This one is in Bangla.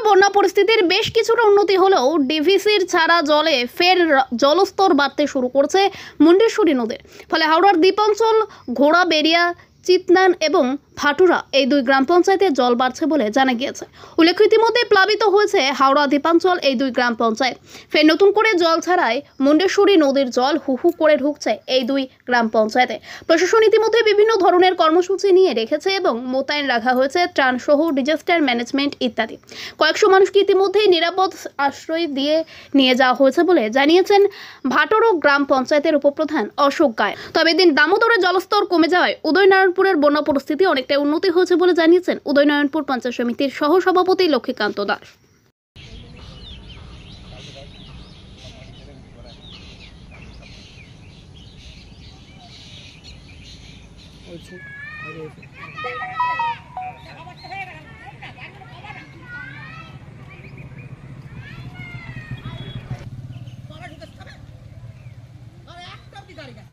বন্যা পরিস্থিতির বেশ কিছুটা উন্নতি হলেও ডিভিসির ছাড়া জলে ফের জলস্তর বাড়তে শুরু করছে মুন্ডেশ্বরী নদীর। ফলে হাওড়ার দ্বীপাঞ্চল, ঘোড়াবেড়িয়া, চিতনান এবং ভাটুরা এই দুই গ্রাম পঞ্চায়েতে জল বাড়ছে বলে জানা গিয়েছে। উল্লেখ্য, ইতিমধ্যে প্লাবিত হয়েছে হাওড়া দ্বীপাঞ্চল এই দুই গ্রাম পঞ্চায়েত। ফের নতুন করে জল ছাড়ায় মুন্ডেশ্বরী নদীর জল হু করে ঢুকছে এই দুই গ্রাম পঞ্চায়েতে। প্রশাসন ইতিমধ্যে বিভিন্ন ধরনের কর্মসূচি নিয়ে রেখেছে এবং মোতায়েন রাখা হয়েছে ত্রাণ সহ ডিজাস্টার ম্যানেজমেন্ট ইত্যাদি। কয়েকশো মানুষকে ইতিমধ্যেই নিরাপদ আশ্রয় দিয়ে নিয়ে যাওয়া হয়েছে বলে জানিয়েছেন ভাটুরা গ্রাম পঞ্চায়েতের উপপ্রধান অশোক গায়। তবে দিন দামোদরের জলস্তর কমে যাওয়ায় উদয়নারায়ণপুরের বন্যা পরিস্থিতি অনেকটাই উন্নতি হয়েছে বলে জানিয়েছেন উদয়নারায়ণপুর পঞ্চায়েত সমিতির সহ সভাপতি লক্ষ্মীকান্ত দাস।